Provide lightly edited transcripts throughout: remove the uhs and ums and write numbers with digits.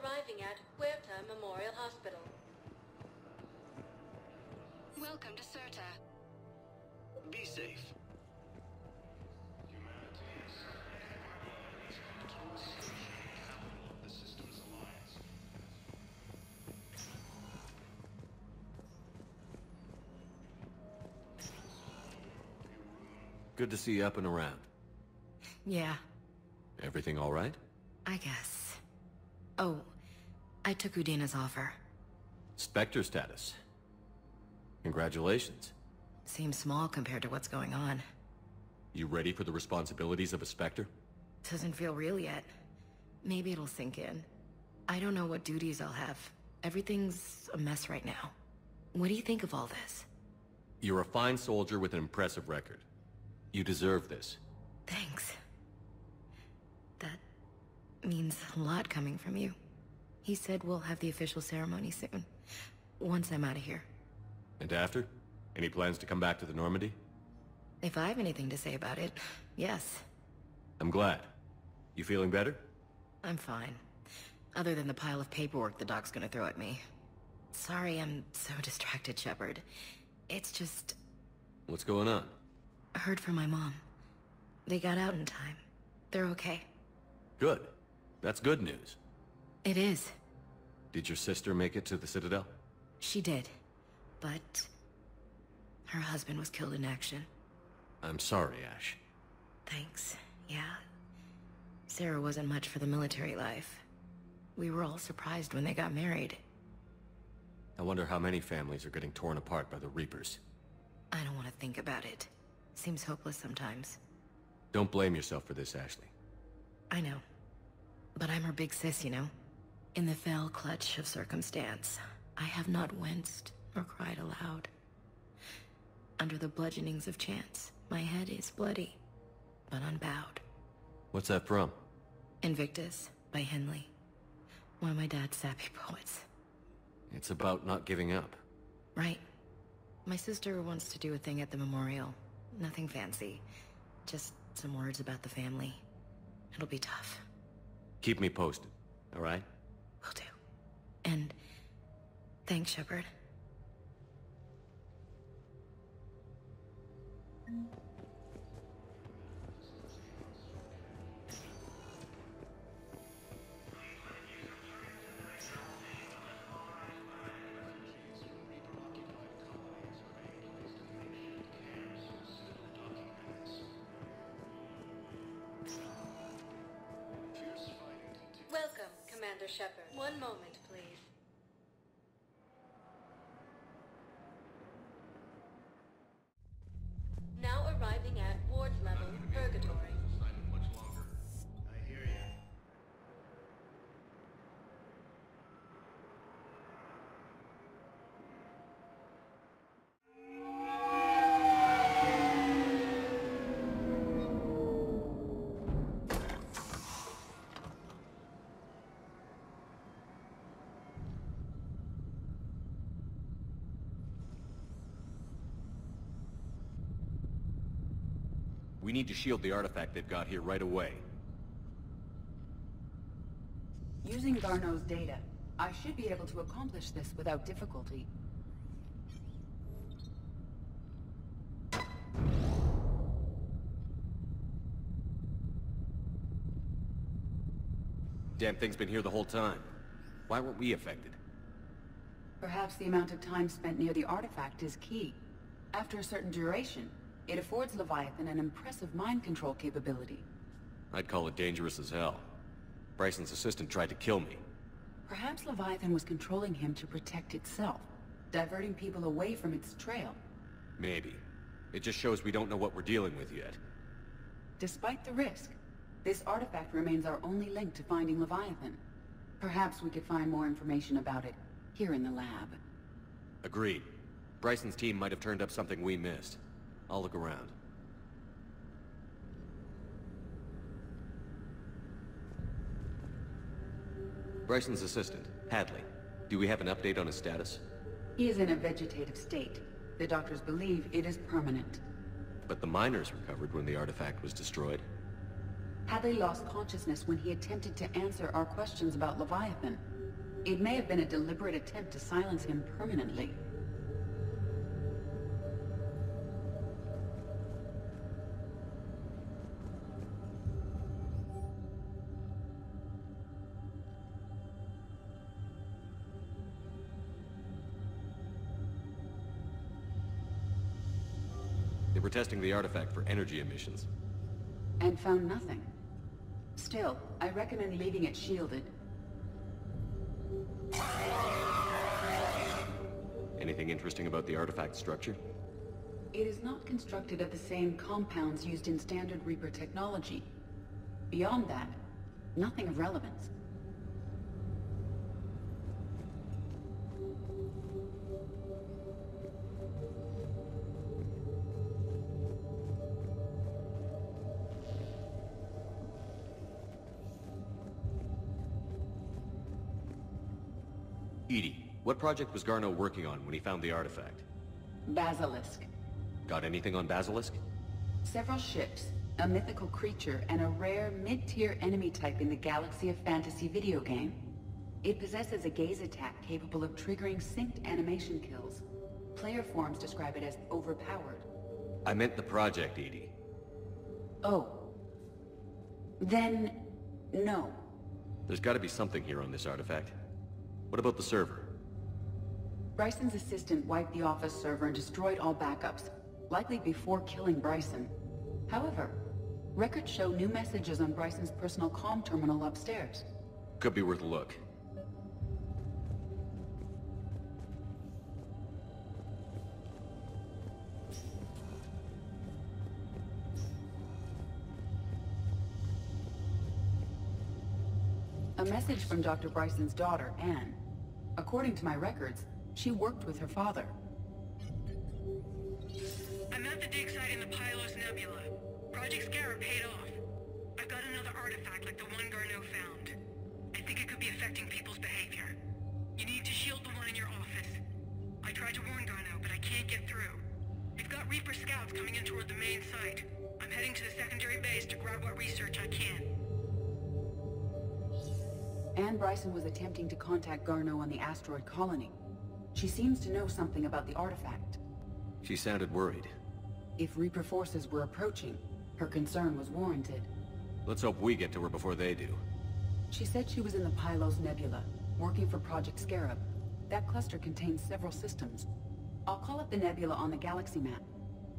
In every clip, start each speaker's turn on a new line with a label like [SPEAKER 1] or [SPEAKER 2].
[SPEAKER 1] arriving at Huerta Memorial Hospital.
[SPEAKER 2] Welcome to Certa.
[SPEAKER 3] Be safe.
[SPEAKER 4] Good to see you up and around.
[SPEAKER 5] Yeah,
[SPEAKER 4] Everything all right?
[SPEAKER 5] I guess. Oh, I took Udina's offer.
[SPEAKER 4] Spectre status. Congratulations.
[SPEAKER 5] Seems small compared to what's going on.
[SPEAKER 4] You ready for the responsibilities of a Spectre?
[SPEAKER 5] Doesn't feel real yet. Maybe it'll sink in. I don't know what duties I'll have. Everything's a mess right now. What do you think of all this?
[SPEAKER 4] You're a fine soldier with an impressive record. You deserve this.
[SPEAKER 5] Thanks. That means a lot coming from you. He said we'll have the official ceremony soon, once I'm out of here.
[SPEAKER 4] And after? Any plans to come back to the Normandy?
[SPEAKER 5] If I have anything to say about it, yes.
[SPEAKER 4] I'm glad. You feeling better?
[SPEAKER 5] I'm fine. Other than the pile of paperwork the doc's gonna throw at me. Sorry I'm so distracted, Shepard. It's just...
[SPEAKER 4] What's going on?
[SPEAKER 5] I heard from my mom. They got out in time. They're okay.
[SPEAKER 4] Good. That's good news.
[SPEAKER 5] It is.
[SPEAKER 4] Did your sister make it to the Citadel?
[SPEAKER 5] She did. But... her husband was killed in action.
[SPEAKER 4] I'm sorry, Ash.
[SPEAKER 5] Thanks. Yeah. Sarah wasn't much for the military life. We were all surprised when they got married.
[SPEAKER 4] I wonder how many families are getting torn apart by the Reapers.
[SPEAKER 5] I don't want to think about it. Seems hopeless sometimes.
[SPEAKER 4] Don't blame yourself for this, Ashley.
[SPEAKER 5] I know. But I'm her big sis, you know? In the fell clutch of circumstance, I have not winced or cried aloud. Under the bludgeonings of chance, my head is bloody, but unbowed.
[SPEAKER 4] What's that from?
[SPEAKER 5] Invictus, by Henley. One of my dad's sappy poets.
[SPEAKER 4] It's about not giving up.
[SPEAKER 5] Right. My sister wants to do a thing at the memorial. Nothing fancy. Just some words about the family. It'll be tough.
[SPEAKER 4] Keep me posted, all right?
[SPEAKER 5] Will do. And... thanks, Shepard.
[SPEAKER 1] Welcome, Commander Shepard. One moment, please. Now arriving at Ward Level, Purgatory.
[SPEAKER 3] I hear you.
[SPEAKER 4] We need to shield the artifact they've got here right away.
[SPEAKER 6] Using Garneau's data, I should be able to accomplish this without difficulty.
[SPEAKER 4] Damn thing's been here the whole time. Why weren't we affected?
[SPEAKER 6] Perhaps the amount of time spent near the artifact is key. After a certain duration, it affords Leviathan an impressive mind control capability.
[SPEAKER 4] I'd call it dangerous as hell. Bryson's assistant tried to kill me.
[SPEAKER 6] Perhaps Leviathan was controlling him to protect itself, diverting people away from its trail.
[SPEAKER 4] Maybe. It just shows we don't know what we're dealing with yet.
[SPEAKER 6] Despite the risk, this artifact remains our only link to finding Leviathan. Perhaps we could find more information about it here in the lab.
[SPEAKER 4] Agreed. Bryson's team might have turned up something we missed. I'll look around. Bryson's assistant, Hadley. Do we have an update on his status?
[SPEAKER 6] He is in a vegetative state. The doctors believe it is permanent.
[SPEAKER 4] But the miners recovered when the artifact was destroyed.
[SPEAKER 6] Had they lost consciousness when he attempted to answer our questions about Leviathan? It may have been a deliberate attempt to silence him permanently.
[SPEAKER 4] They were testing the artifact for energy emissions.
[SPEAKER 6] And found nothing. Still, I recommend leaving it shielded.
[SPEAKER 4] Anything interesting about the artifact structure?
[SPEAKER 6] It is not constructed of the same compounds used in standard Reaper technology. Beyond that, nothing of relevance.
[SPEAKER 4] Edie, what project was Garneau working on when he found the artifact?
[SPEAKER 6] Basilisk.
[SPEAKER 4] Got anything on Basilisk?
[SPEAKER 6] Several ships, a mythical creature, and a rare mid-tier enemy type in the Galaxy of Fantasy video game. It possesses a gaze attack capable of triggering synced animation kills. Player forums describe it as overpowered.
[SPEAKER 4] I meant the project, Edie.
[SPEAKER 6] Oh. Then, no.
[SPEAKER 4] There's gotta be something here on this artifact. What about the server?
[SPEAKER 6] Bryson's assistant wiped the office server and destroyed all backups, likely before killing Bryson. However, records show new messages on Bryson's personal comm terminal upstairs.
[SPEAKER 4] Could be worth a look.
[SPEAKER 6] A message from Dr. Bryson's daughter, Anne. According to my records, she worked with her father.
[SPEAKER 7] I'm at the dig site in the Pylos Nebula. Project Scarab paid off. I've got another artifact like the one Garneau found. I think it could be affecting people's behavior. You need to shield the one in your office. I tried to warn Garneau, but I can't get through. We've got Reaper scouts coming in toward the main site. I'm heading to the secondary base to grab what research I can.
[SPEAKER 6] Anne Bryson was attempting to contact Garneau on the asteroid colony. She seems to know something about the artifact.
[SPEAKER 4] She sounded worried.
[SPEAKER 6] If Reaper forces were approaching, her concern was warranted.
[SPEAKER 4] Let's hope we get to her before they do.
[SPEAKER 6] She said she was in the Pylos Nebula, working for Project Scarab. That cluster contains several systems. I'll call up the nebula on the galaxy map.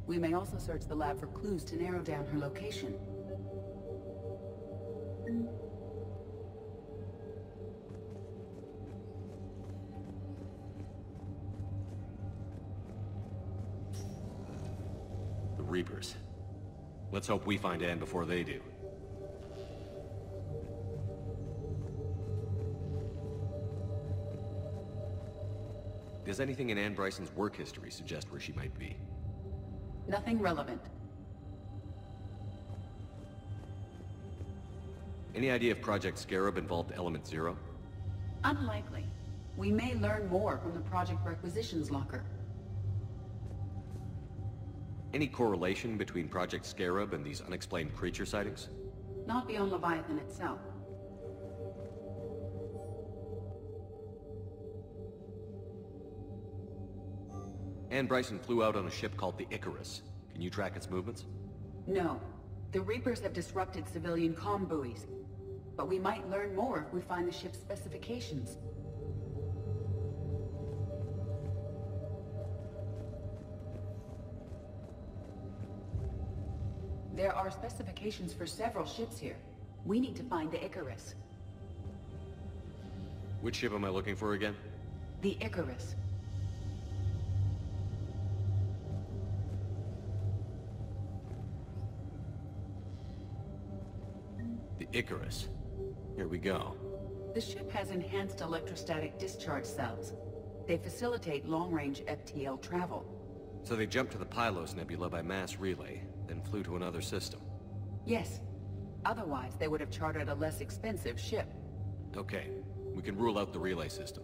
[SPEAKER 6] We may also search the lab for clues to narrow down her location.
[SPEAKER 4] The Reapers. Let's hope we find Anne before they do. Does anything in Anne Bryson's work history suggest where she might be?
[SPEAKER 6] Nothing relevant.
[SPEAKER 4] Any idea if Project Scarab involved Element Zero?
[SPEAKER 6] Unlikely. We may learn more from the Project Requisitions Locker.
[SPEAKER 4] Any correlation between Project Scarab and these unexplained creature sightings?
[SPEAKER 6] Not beyond Leviathan itself.
[SPEAKER 4] Anne Bryson flew out on a ship called the Icarus. Can you track its movements?
[SPEAKER 6] No. The Reapers have disrupted civilian comm buoys. But we might learn more if we find the ship's specifications. There are specifications for several ships here. We need to find the Icarus.
[SPEAKER 4] Which ship am I looking for again?
[SPEAKER 6] The Icarus.
[SPEAKER 4] The Icarus. Here we go.
[SPEAKER 6] The ship has enhanced electrostatic discharge cells. They facilitate long-range FTL travel.
[SPEAKER 4] So they jumped to the Pylos Nebula by mass relay, then flew to another system.
[SPEAKER 6] Yes. Otherwise, they would have chartered a less expensive ship.
[SPEAKER 4] Okay, we can rule out the relay system.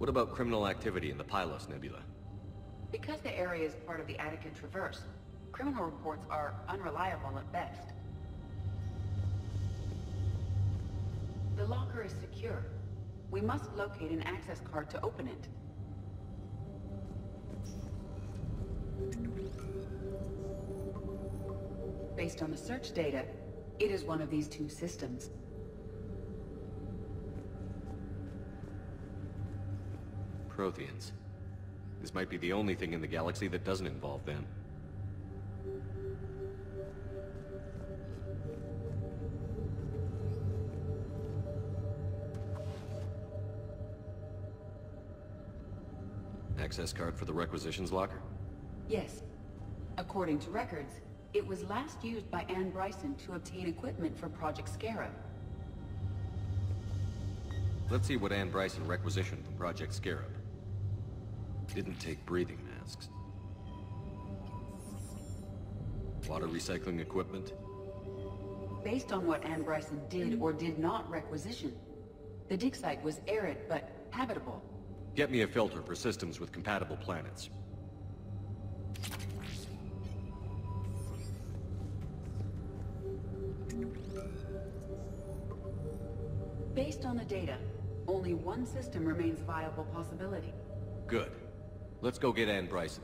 [SPEAKER 4] What about criminal activity in the Pylos Nebula?
[SPEAKER 6] Because the area is part of the Attica Traverse, criminal reports are unreliable at best. The locker is secure. We must locate an access card to open it. Based on the search data, it is one of these two systems.
[SPEAKER 4] Protheans. This might be the only thing in the galaxy that doesn't involve them. Access card for the requisitions locker?
[SPEAKER 6] Yes. According to records, it was last used by Anne Bryson to obtain equipment for Project Scarab.
[SPEAKER 4] Let's see what Anne Bryson requisitioned from Project Scarab. Didn't take breathing masks. Water recycling equipment?
[SPEAKER 6] Based on what Anne Bryson did or did not requisition, the dig site was arid but habitable.
[SPEAKER 4] Get me a filter for systems with compatible planets.
[SPEAKER 6] Based on the data, only one system remains a viable possibility.
[SPEAKER 4] Good. Let's go get Anne Bryson.